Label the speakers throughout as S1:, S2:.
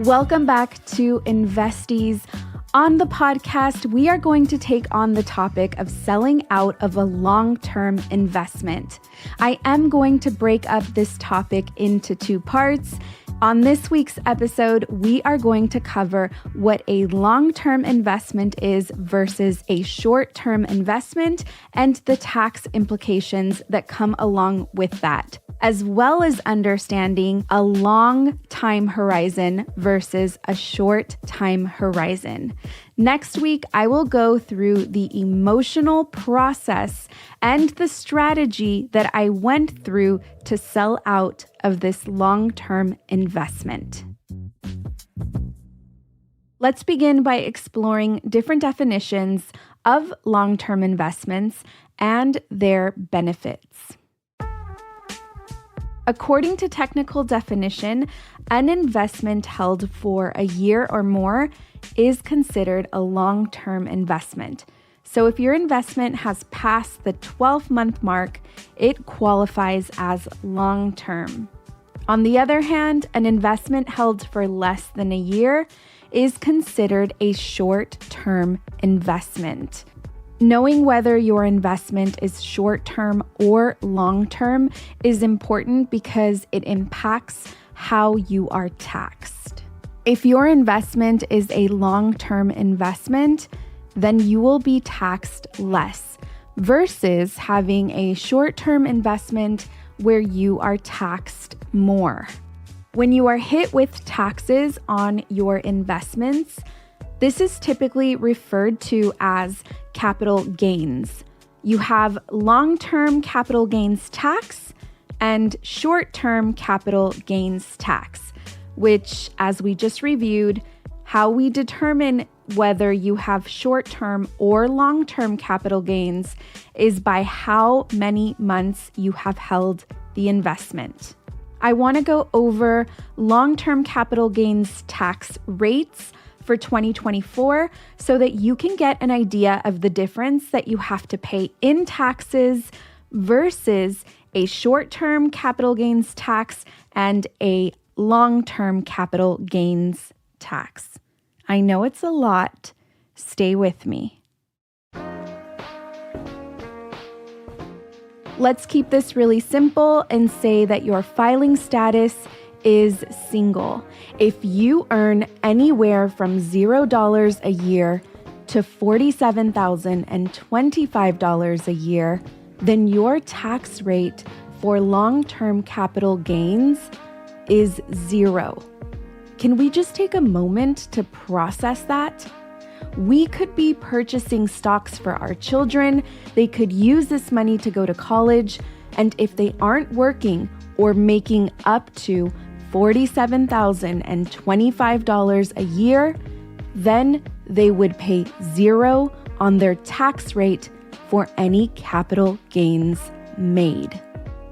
S1: Welcome back to Investies. On the podcast, we are going to take on the topic of selling out of a long-term investment. I am going to break up this topic into two parts. On this week's episode, we are going to cover what a long-term investment is versus a short-term investment and the tax implications that come along with that, as well as understanding a long time horizon versus a short time horizon. Next week, I will go through the emotional process and the strategy that I went through to sell out of this long-term investment. Let's begin by exploring different definitions of long-term investments and their benefits. According to technical definition, an investment held for a year or more is considered a long-term investment. So if your investment has passed the 12-month mark, it qualifies as long-term. On the other hand, an investment held for less than a year is considered a short-term investment. Knowing whether your investment is short-term or long-term is important because it impacts how you are taxed. If your investment is a long-term investment, then you will be taxed less versus having a short-term investment where you are taxed more. When you are hit with taxes on your investments, this is typically referred to as capital gains. You have long-term capital gains tax and short-term capital gains tax, which, as we just reviewed, how we determine whether you have short-term or long-term capital gains is by how many months you have held the investment. I want to go over long-term capital gains tax rates for 2024 so that you can get an idea of the difference that you have to pay in taxes versus a short-term capital gains tax and a long-term capital gains tax. I know it's a lot. Stay with me. Let's keep this really simple and say that your filing status is single. If you earn anywhere from $0 a year to $47,025 a year, then your tax rate for long-term capital gains is 0. Can we just take a moment to process that? We could be purchasing stocks for our children. They could use this money to go to college. And if they aren't working or making up to $47,025 a year, then they would pay 0 on their tax rate for any capital gains made.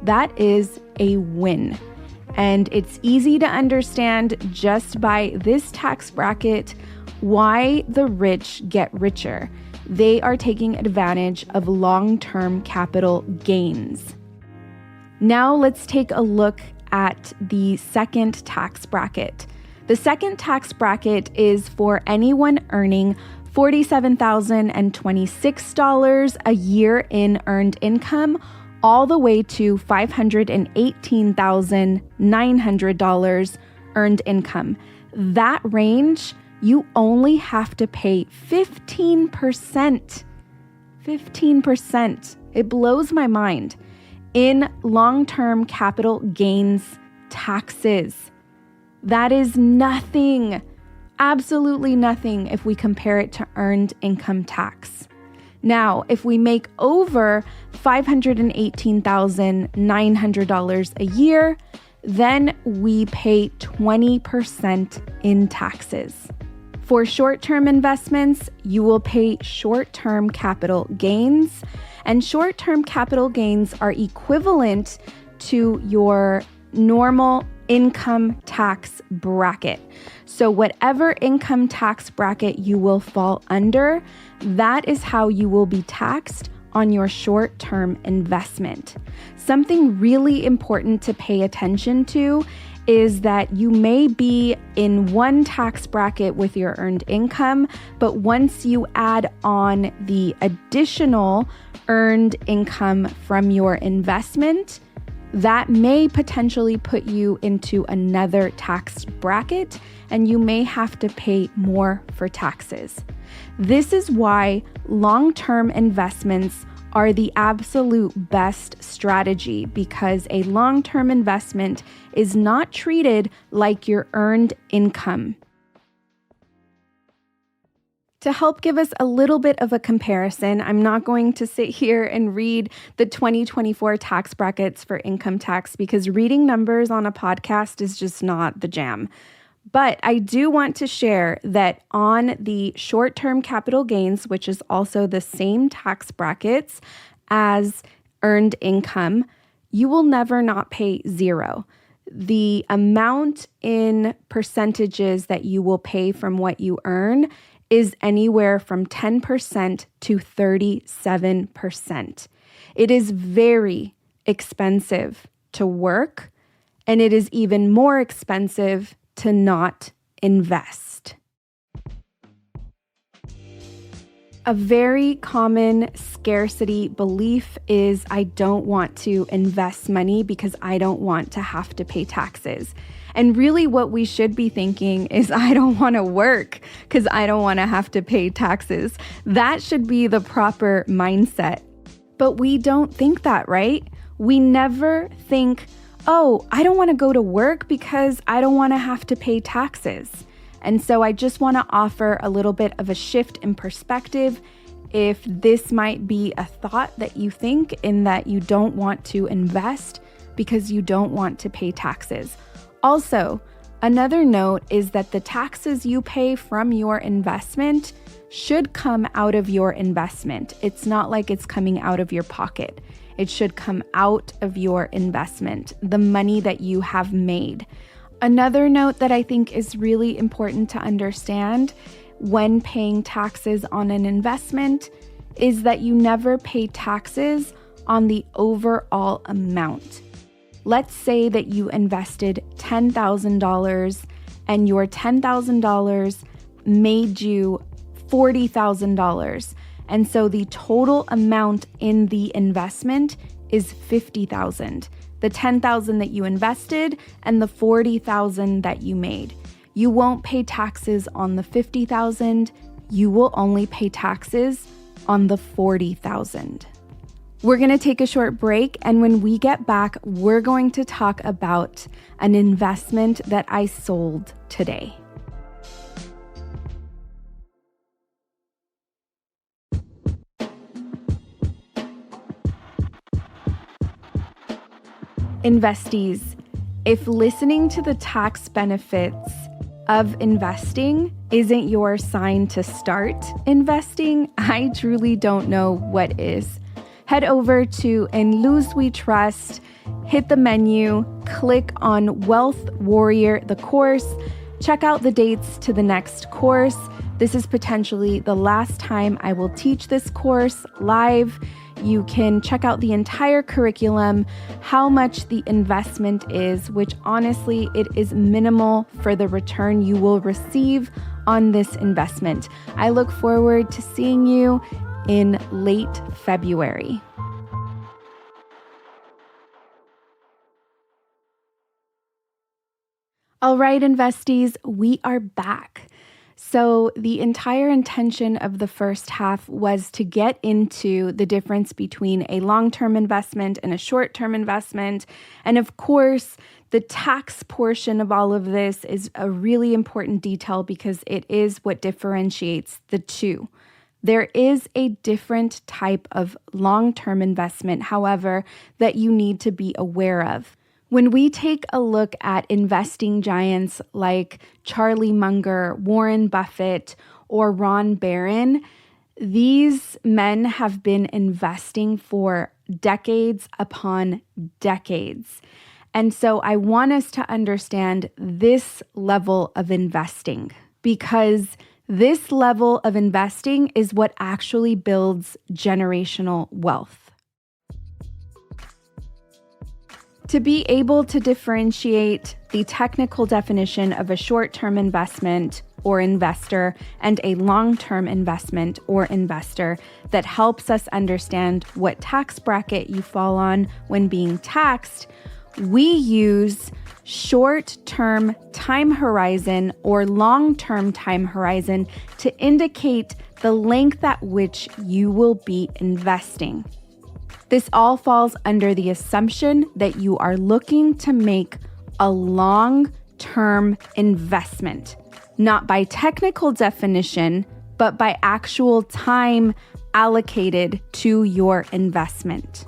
S1: That is a win. And it's easy to understand just by this tax bracket why the rich get richer. They are taking advantage of long-term capital gains. Now let's take a look at the second tax bracket. The second tax bracket is for anyone earning $47,026 a year in earned income, all the way to $518,900 earned income. That range, you only have to pay 15%. 15%. It blows my mind. In long-term capital gains taxes. That is nothing, absolutely nothing if we compare it to earned income tax. Now, if we make over $518,900 a year, then we pay 20% in taxes. For short-term investments, you will pay short-term capital gains, and short-term capital gains are equivalent to your normal income tax bracket. So whatever income tax bracket you will fall under, that is how you will be taxed on your short-term investment. Something really important to pay attention to is that you may be in one tax bracket with your earned income, but once you add on the additional earned income from your investment, that may potentially put you into another tax bracket, and you may have to pay more for taxes. This is why long-term investments are the absolute best strategy, because a long-term investment is not treated like your earned income. To help give us a little bit of a comparison, I'm not going to sit here and read the 2024 tax brackets for income tax because reading numbers on a podcast is just not the jam. But I do want to share that on the short-term capital gains, which is also the same tax brackets as earned income, you will never not pay zero. The amount in percentages that you will pay from what you earn is anywhere from 10% to 37%. It is very expensive to work, and it is even more expensive to not invest. A very common scarcity belief is I don't want to invest money because I don't want to have to pay taxes. And really what we should be thinking is I don't want to work because I don't want to have to pay taxes. That should be the proper mindset. But we don't think that, right? We never think, oh, I don't want to go to work because I don't want to have to pay taxes. And so I just want to offer a little bit of a shift in perspective. If this might be a thought that you think in that you don't want to invest because you don't want to pay taxes. Also, another note is that the taxes you pay from your investment should come out of your investment. It's not like it's coming out of your pocket. It should come out of your investment, the money that you have made. Another note that I think is really important to understand when paying taxes on an investment is that you never pay taxes on the overall amount. Let's say that you invested $10,000 and your $10,000 made you $40,000. And so the total amount in the investment is $50,000. The $10,000 that you invested and the $40,000 that you made. You won't pay taxes on the $50,000. You will only pay taxes on the $40,000. We're going to take a short break, and when we get back, we're going to talk about an investment that I sold today. Investees, if listening to the tax benefits of investing isn't your sign to start investing, I truly don't know what is. Head over to In Luz We Trust, hit the menu, click on Wealth Warrior, the course, check out the dates to the next course. This is potentially the last time I will teach this course live. You can check out the entire curriculum, how much the investment is, which honestly, it is minimal for the return you will receive on this investment. I look forward to seeing you in late February. All right, investees, we are back. So the entire intention of the first half was to get into the difference between a long-term investment and a short-term investment. And of course, the tax portion of all of this is a really important detail because it is what differentiates the two. There is a different type of long-term investment, however, that you need to be aware of. When we take a look at investing giants like Charlie Munger, Warren Buffett, or Ron Barron, these men have been investing for decades upon decades. And so I want us to understand this level of investing, because this level of investing is what actually builds generational wealth. To be able to differentiate the technical definition of a short-term investment or investor and a long-term investment or investor that helps us understand what tax bracket you fall on when being taxed, we use short-term time horizon or long-term time horizon to indicate the length at which you will be investing. This all falls under the assumption that you are looking to make a long-term investment, not by technical definition, but by actual time allocated to your investment.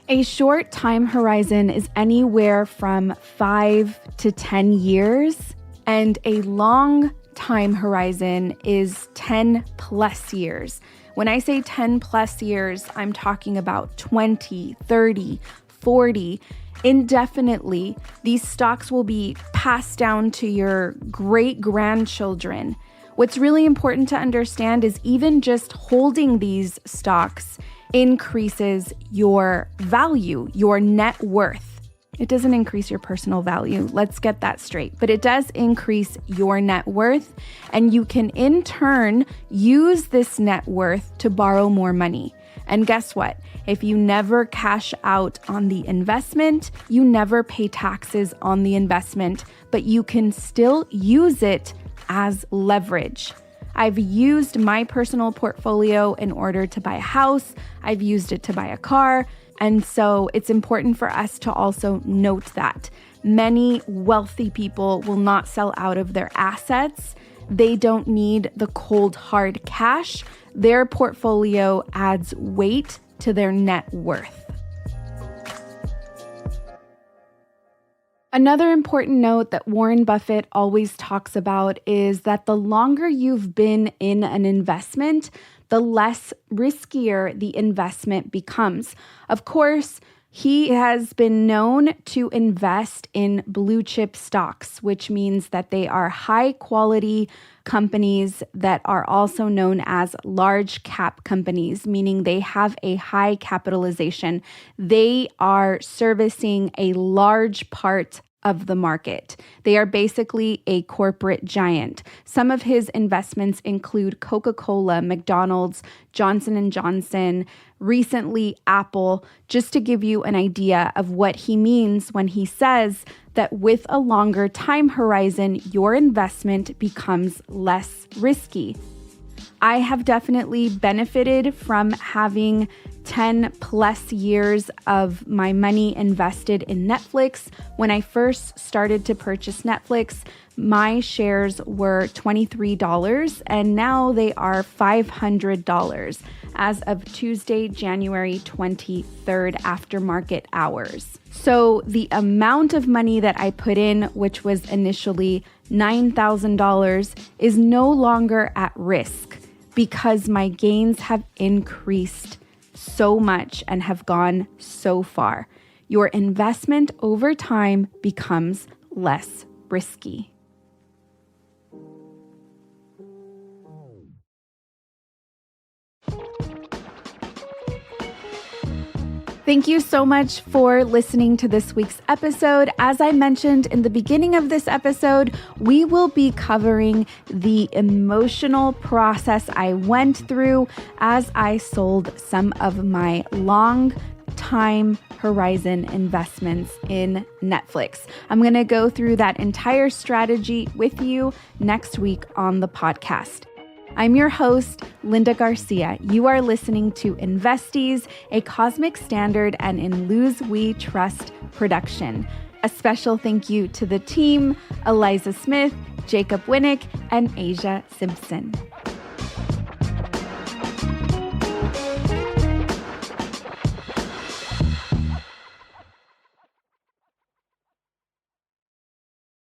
S1: A short time horizon is anywhere from 5 to 10 years, and a long time horizon is 10 plus years. When I say 10 plus years, I'm talking about 20, 30, 40, indefinitely. These stocks will be passed down to your great-grandchildren. What's really important to understand is even just holding these stocks increases your value, your net worth. It doesn't increase your personal value. Let's get that straight. But it does increase your net worth, and you can in turn use this net worth to borrow more money. And guess what? If you never cash out on the investment, you never pay taxes on the investment, but you can still use it as leverage. I've used my personal portfolio in order to buy a house. I've used it to buy a car. And so it's important for us to also note that many wealthy people will not sell out of their assets. They don't need the cold, hard cash. Their portfolio adds weight to their net worth. Another important note that Warren Buffett always talks about is that the longer you've been in an investment, the less riskier the investment becomes. Of course, he has been known to invest in blue chip stocks, which means that they are high quality companies that are also known as large cap companies, meaning they have a high capitalization. They are servicing a large part of the market. They are basically a corporate giant. Some of his investments include Coca-Cola, McDonald's, Johnson & Johnson, recently Apple, just to give you an idea of what he means when he says that with a longer time horizon, your investment becomes less risky. I have definitely benefited from having 10 plus years of my money invested in Netflix. When I first started to purchase Netflix, my shares were $23 and now they are $500 as of Tuesday, January 23rd after market hours. So the amount of money that I put in, which was initially $9,000, is no longer at risk because my gains have increased so much and have gone so far. Your investment over time becomes less risky. Thank you so much for listening to this week's episode. As I mentioned in the beginning of this episode, we will be covering the emotional process I went through as I sold some of my long time horizon investments in Netflix. I'm going to go through that entire strategy with you next week on the podcast. I'm your host, Linda Garcia. You are listening to Investees, a Cosmic Standard and In Luz We Trust production. A special thank you to the team, Eliza Smith, Jacob Winnick, and Asia Simpson.